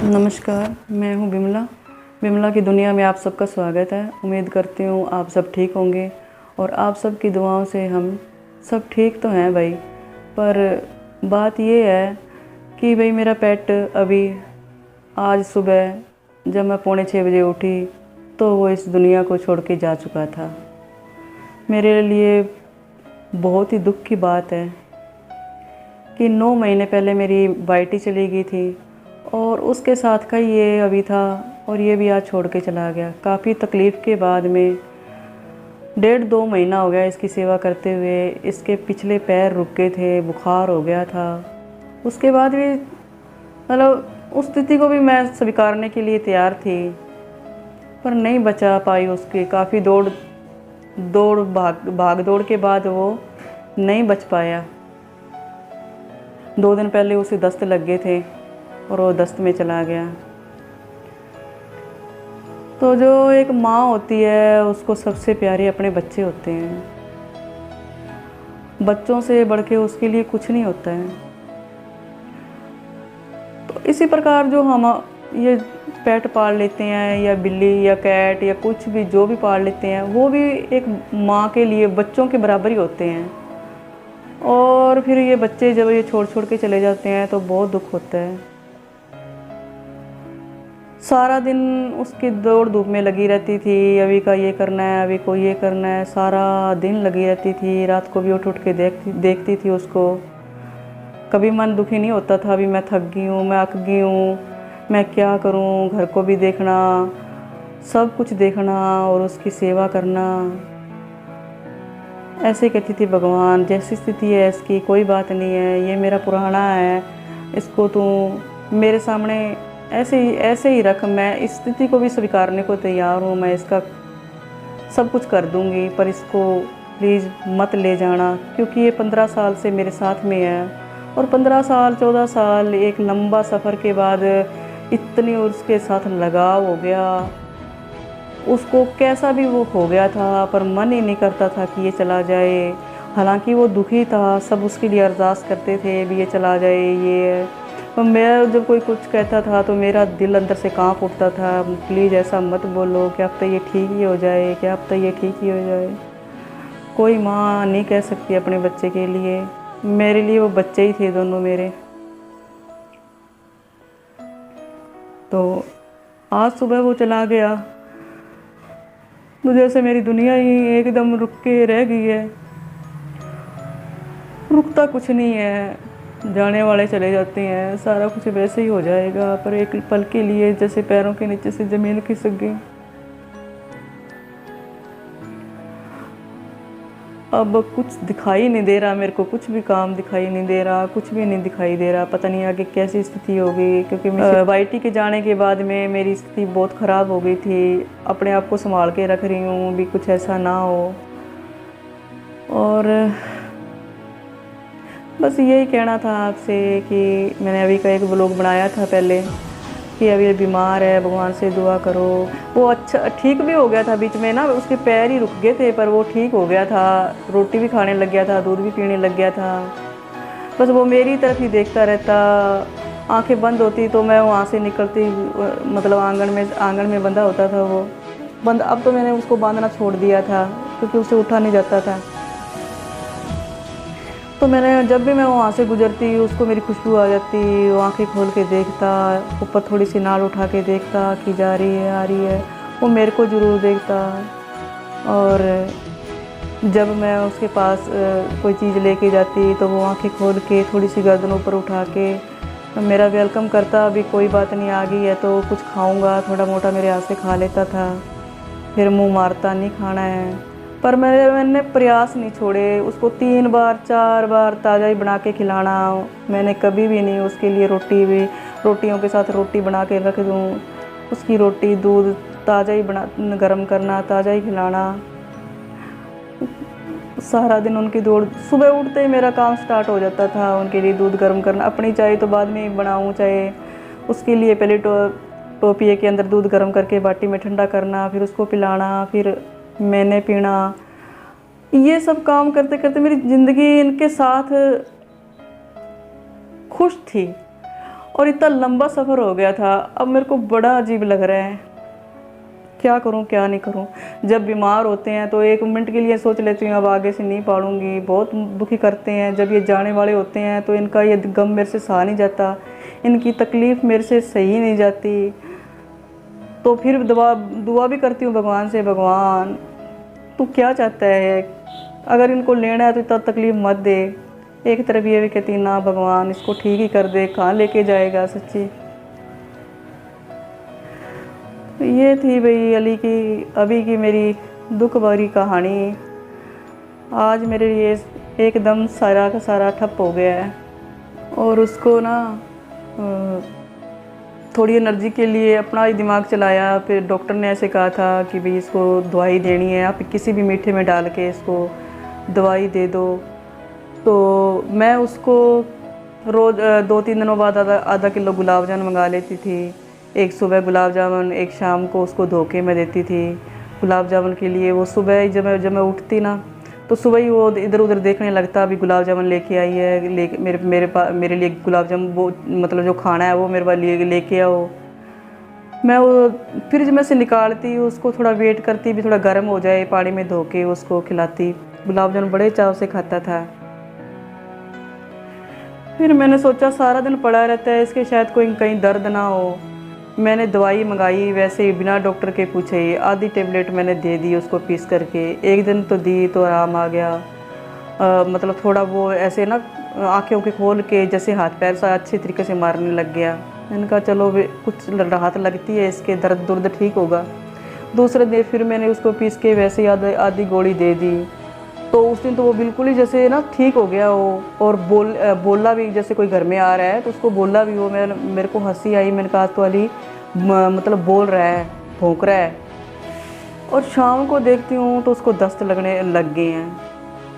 नमस्कार, मैं हूँ बिमला। बिमला की दुनिया में आप सबका स्वागत है। उम्मीद करती हूँ आप सब ठीक होंगे और आप सब की दुआओं से हम सब ठीक तो हैं भाई। पर बात ये है कि भाई मेरा पेट अभी आज सुबह जब मैं 5:45 बजे उठी तो वो इस दुनिया को छोड़ के जा चुका था। मेरे लिए बहुत ही दुख की बात है कि 9 महीने पहले मेरी बाइटी चली गई थी और उसके साथ का ये अभी था और ये भी आज छोड़ के चला गया। काफ़ी तकलीफ़ के बाद में 1.5-2 महीना हो गया इसकी सेवा करते हुए। इसके पिछले पैर रुक गए थे, बुखार हो गया था। उसके बाद भी मतलब उस स्थिति को भी मैं स्वीकारने के लिए तैयार थी, पर नहीं बचा पाई उसकी। काफ़ी भाग दौड़ के बाद वो नहीं बच पाया। 2 दिन पहले उसे दस्त लग गए थे और वो दस्त में चला गया। तो जो एक माँ होती है उसको सबसे प्यारे अपने बच्चे होते हैं। बच्चों से बढ़ के उसके लिए कुछ नहीं होता है। तो इसी प्रकार जो हम ये पेट पाल लेते हैं या बिल्ली या कैट या कुछ भी जो भी पाल लेते हैं, वो भी एक माँ के लिए बच्चों के बराबर ही होते हैं। और फिर ये बच्चे जब ये छोड़ के चले जाते हैं तो बहुत दुख होता है। सारा दिन उसकी दौड़ धूप में लगी रहती थी, अभी का ये करना है, अभी को ये करना है, सारा दिन लगी रहती थी। रात को भी उठ के देखती थी उसको। कभी मन दुखी नहीं होता था, अभी मैं थक गई हूँ, मैं अक गई हूँ, मैं क्या करूँ। घर को भी देखना, सब कुछ देखना और उसकी सेवा करना। ऐसे कहती थी भगवान जैसी स्थिति है इसकी कोई बात नहीं है, ये मेरा पुराना है, इसको तू मेरे सामने ऐसे ही रख। मैं इस स्थिति को भी स्वीकारने को तैयार हूँ, मैं इसका सब कुछ कर दूँगी, पर इसको प्लीज़ मत ले जाना, क्योंकि ये 15 साल से मेरे साथ में है। और 15 साल 14 साल एक लंबा सफ़र के बाद इतनी उसके साथ लगाव हो गया। उसको कैसा भी वो हो गया था, पर मन ही नहीं करता था कि ये चला जाए। हालांकि वो दुखी था, सब उसके लिए अरदास करते थे भी ये चला जाए ये। तो मैं जब कोई कुछ कहता था तो मेरा दिल अंदर से कांप उठता था, प्लीज़ ऐसा मत बोलो, क्या अब तक ये ठीक ही हो जाए, क्या अब तक ये ठीक ही हो जाए। कोई माँ नहीं कह सकती अपने बच्चे के लिए। मेरे लिए वो बच्चे ही थे दोनों मेरे। तो आज सुबह वो चला गया तो जैसे मेरी दुनिया ही एकदम रुक के रह गई है। रुकता कुछ नहीं है, जाने वाले चले जाते हैं, सारा कुछ वैसे ही हो जाएगा। पर एक पल के लिए जैसे पैरों के नीचे से ज़मीन खिसक गई। अब कुछ दिखाई नहीं दे रहा मेरे को, कुछ भी काम दिखाई नहीं दे रहा, कुछ भी नहीं दिखाई दे रहा। पता नहीं आगे कैसी स्थिति होगी, क्योंकि वाईटी के जाने के बाद में मेरी स्थिति बहुत ख़राब हो गई थी। अपने आप को संभाल के रख रही हूँ भी कुछ ऐसा ना हो। और बस यही कहना था आपसे कि मैंने अभी का एक व्लॉग बनाया था पहले कि अभी बीमार है, भगवान से दुआ करो। वो अच्छा ठीक भी हो गया था, बीच में ना उसके पैर ही रुक गए थे, पर वो ठीक हो गया था। रोटी भी खाने लग गया था, दूध भी पीने लग गया था। बस वो मेरी तरफ ही देखता रहता। आंखें बंद होती तो मैं वहाँ से निकलती, मतलब आंगन में बंधा होता था वो बंद। अब तो मैंने उसको बांधना छोड़ दिया था क्योंकि उसे उठा नहीं जाता था। तो मैंने जब भी मैं वहाँ से गुजरती उसको मेरी खुशबू आ जाती। वो आंखें खोल के देखता, ऊपर थोड़ी सी नाल उठा के देखता कि जा रही है आ रही है। वो मेरे को ज़रूर देखता। और जब मैं उसके पास कोई चीज़ लेके जाती तो वो आंखें खोल के थोड़ी सी गर्दन ऊपर उठा के मेरा वेलकम करता। अभी कोई बात नहीं, आ गई है तो कुछ खाऊंगा, थोड़ा मोटा मेरे हाथ से खा लेता था, फिर मुंह मारता नहीं खाना है। पर मैंने प्रयास नहीं छोड़े, उसको 3 बार 4 बार ताज़ा ही बना के खिलाना। मैंने कभी भी नहीं उसके लिए रोटियों के साथ रोटी बना के रख दूँ, उसकी रोटी दूध ताज़ा ही गरम करना, ताज़ा ही खिलाना। सारा दिन उनकी दौड़, सुबह उठते ही मेरा काम स्टार्ट हो जाता था उनके लिए दूध गर्म करना। अपनी चाय तो बाद में बनाऊँ, चाहे उसके लिए पहले टोपिए के अंदर दूध गर्म करके बाटी में ठंडा करना, फिर उसको पिलाना, फिर मैंने पीना। ये सब काम करते करते मेरी ज़िंदगी इनके साथ खुश थी। और इतना लंबा सफ़र हो गया था। अब मेरे को बड़ा अजीब लग रहा है, क्या करूं क्या नहीं करूं। जब बीमार होते हैं तो एक मिनट के लिए सोच लेती हूँ अब आगे से नहीं पढ़ूंगी, बहुत दुखी करते हैं। जब ये जाने वाले होते हैं तो इनका ये गम मेरे से सहा नहीं जाता, इनकी तकलीफ़ मेरे से सही नहीं जाती। तो फिर दुआ भी करती हूँ भगवान से, भगवान तू क्या चाहता है, अगर इनको लेना है तो इतना तकलीफ़ मत दे। एक तरफ ये भी कहती ना भगवान इसको ठीक ही कर दे, कहाँ लेके जाएगा सच्ची। ये थी भाई अली की अभी की मेरी दुख भरी कहानी। आज मेरे लिए एकदम सारा का सारा ठप हो गया है। और उसको ना थोड़ी एनर्जी के लिए अपना ही दिमाग चलाया। फिर डॉक्टर ने ऐसे कहा था कि भाई इसको दवाई देनी है, आप किसी भी मीठे में डाल के इसको दवाई दे दो। तो मैं उसको रोज़ 2-3 दिनों बाद आधा किलो गुलाब जामुन मंगा लेती थी। एक सुबह गुलाब जामुन, एक शाम को उसको धोखे में देती थी। गुलाब जामुन के लिए वो सुबह जब मैं उठती ना तो सुबह ही वो इधर उधर देखने लगता, अभी गुलाब जामुन लेके आई है, मेरे लिए गुलाब जामुन, वो मतलब जो खाना है वो मेरे लिए लेके आओ। मैं वो फ्रिज में से निकालती, उसको थोड़ा वेट करती भी थोड़ा गर्म हो जाए, पानी में धो के उसको खिलाती। गुलाब जामुन बड़े चाव से खाता था। फिर मैंने सोचा सारा दिन पड़ा रहता है, इसके शायद कोई कहीं दर्द ना हो। मैंने दवाई मंगाई वैसे ही बिना डॉक्टर के पूछे ही, आधी टेबलेट मैंने दे दी उसको पीस करके। एक दिन तो दी तो आराम आ गया, मतलब थोड़ा वो ऐसे ना आँखें खोल के जैसे हाथ पैर सा अच्छे तरीके से मारने लग गया। मैंने कहा चलो कुछ राहत लगती है, इसके दर्द ठीक होगा। दूसरे दिन फिर मैंने उसको पीस के वैसे ही आधी गोली दे दी। तो उस दिन तो वो बिल्कुल ही जैसे ना ठीक हो गया वो, और बोला भी जैसे कोई घर में आ रहा है तो उसको बोला भी वो। मेरे को हंसी आई, मैंने कहा तो अली मतलब बोल रहा है, भौंक रहा है। और शाम को देखती हूँ तो उसको दस्त लगने लग गए हैं।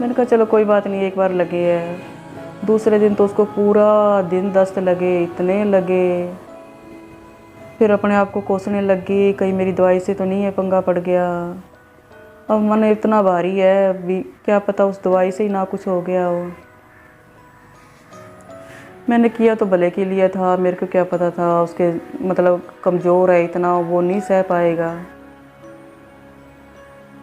मैंने कहा चलो कोई बात नहीं, एक बार लगे है। दूसरे दिन तो उसको पूरा दिन दस्त लगे, इतने लगे। फिर अपने आप को कोसने लगी, कहीं मेरी दवाई से तो नहीं है पंगा पड़ गया। अब मन इतना भारी है, अभी क्या पता उस दवाई से ही ना कुछ हो गया हो। मैंने किया तो भले के लिए था, मेरे को क्या पता था उसके मतलब कमज़ोर है इतना, वो नहीं सह पाएगा।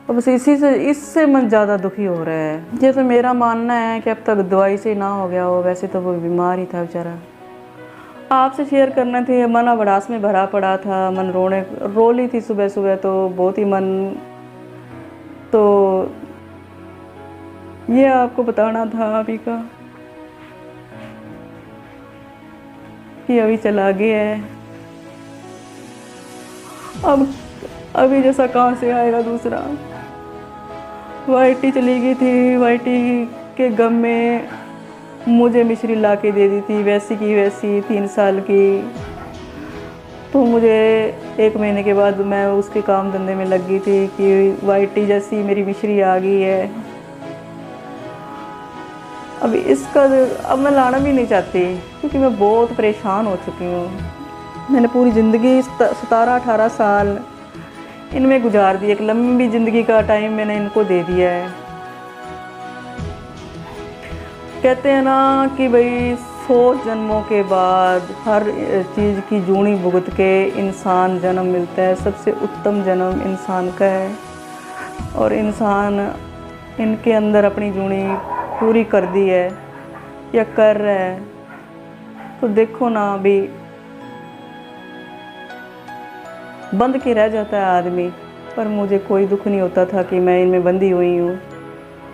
अब बस इससे मन ज़्यादा दुखी हो रहा है। ये तो मेरा मानना है कि अब तक दवाई से ना हो गया हो, वैसे तो वो बीमार ही था बेचारा। आपसे शेयर करना थे, मन अवड़ास में भरा पड़ा था, मन रो ली थी सुबह सुबह, तो बहुत ही मन, तो ये आपको बताना था अभी का कि अभी चला गया है। अब अभी जैसा कहाँ से आएगा दूसरा। वाइटी चली गई थी, वाइटी के गम में मुझे मिश्री ला के दे दी थी, वैसी की वैसी 3 साल की। तो मुझे 1 महीने के बाद मैं उसके काम धंधे में लग गई थी कि वाइटी जैसी मेरी मिश्री आ गई है। अब मैं लाना भी नहीं चाहती, क्योंकि मैं बहुत परेशान हो चुकी हूँ। मैंने पूरी ज़िंदगी 17-18 साल इनमें गुजार दी, एक लंबी ज़िंदगी का टाइम मैंने इनको दे दिया है। कहते हैं ना कि भाई 100 जन्मों के बाद हर चीज़ की जूनी भुगत के इंसान जन्म मिलता है। सबसे उत्तम जन्म इंसान का है, और इंसान इनके अंदर अपनी जूनी पूरी कर दी है या कर रहा है। तो देखो ना, अभी बंद के रह जाता है आदमी, पर मुझे कोई दुख नहीं होता था कि मैं इनमें बंदी हुई हूँ।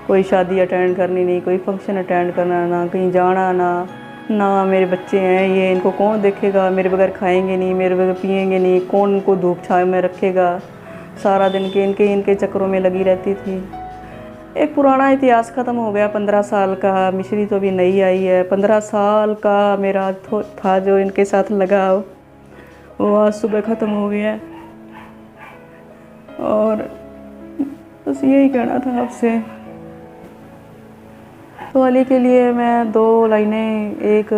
कोई शादी अटेंड करनी नहीं, कोई फंक्शन अटेंड करना, ना कहीं जाना, ना मेरे बच्चे हैं ये, इनको कौन देखेगा, मेरे बगैर खाएंगे नहीं, मेरे बगैर पिएंगे नहीं, कौन इनको धूप छाँव में रखेगा। सारा दिन के इनके चक्करों में लगी रहती थी। एक पुराना इतिहास ख़त्म हो गया 15 साल का, मिश्री तो अभी नई आई है। 15 साल का मेरा था जो इनके साथ लगाव, वो आज सुबह ख़त्म हो गया। और बस यही कहना था आपसे। तो अली के लिए मैं 2 लाइनें, एक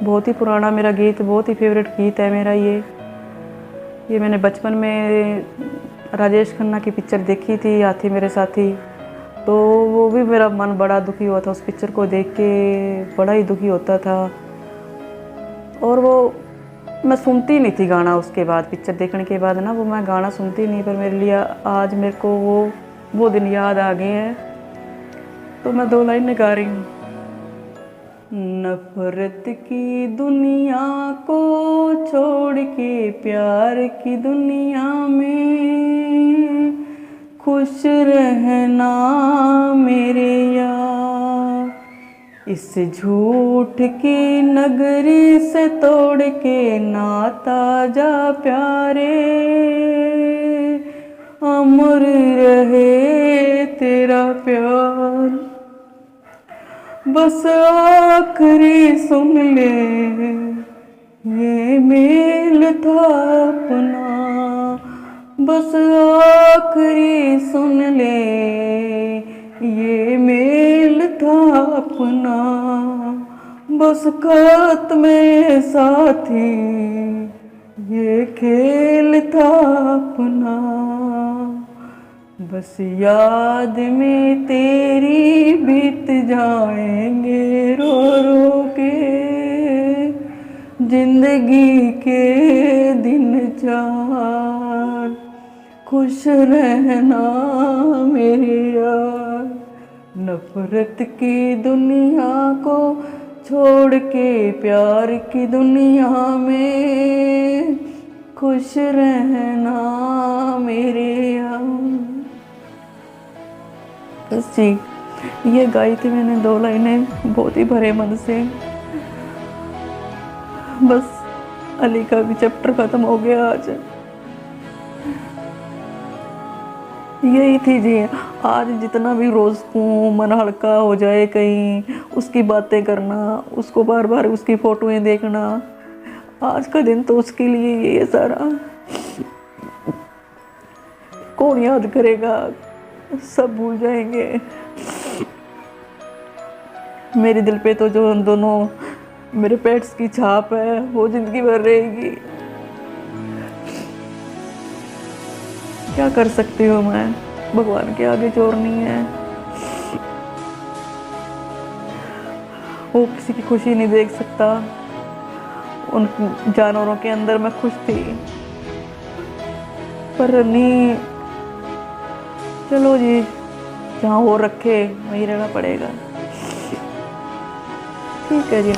बहुत ही पुराना मेरा गीत, बहुत ही फेवरेट गीत है मेरा ये मैंने बचपन में राजेश खन्ना की पिक्चर देखी थी, हाथी मेरे साथी। तो वो भी मेरा मन बड़ा दुखी हुआ था, उस पिक्चर को देख के बड़ा ही दुखी होता था। और वो मैं सुनती नहीं थी गाना। उसके बाद पिक्चर देखने के बाद ना वो मैं गाना सुनती नहीं, पर मेरे लिए आज मेरे को वो दिन याद आ गए हैं, तो मैं 2 लाइनें गा रही हूँ। नफरत की दुनिया को छोड़ के प्यार की दुनिया में खुश रहना मेरे यार। इस झूठ की नगरी से तोड़ के नाता जा प्यारे, अमर रहे तेरा प्यार। बस आखिरी सुन ले ये मेल था अपना, बस आखिरी सुन ले ये मेल था अपना। बस खत में साथी ये खेल था अपना। बस याद में तेरी बीत जाएंगे रो रो के जिंदगी के दिन चार। खुश रहना मेरे यार, नफरत की दुनिया को छोड़ के प्यार की दुनिया में खुश रहना मेरे यार। बस जी, ये गाई थी मैंने 2 लाइनें बहुत ही भरे मन से। बस अली का भी चैप्टर खत्म हो गया आज। यही थी जी, आज जितना भी रोज़ को मन हल्का हो जाए, कहीं उसकी बातें करना, उसको बार बार उसकी फ़ोटोएं देखना, आज का दिन तो उसके लिए ये सारा। कौन याद करेगा, सब भूल जाएंगे। मेरे दिल पे तो जो उन दोनों मेरे पेट्स की छाप है वो ज़िंदगी भर रहेगी। क्या कर सकती हूँ मैं, भगवान के आगे जोर नहीं है। वो किसी की खुशी नहीं देख सकता। उन जानवरों के अंदर मैं खुश थी, पर नहीं। चलो जी, जहाँ वो रखे वहीं रहना पड़ेगा। ठीक है जी।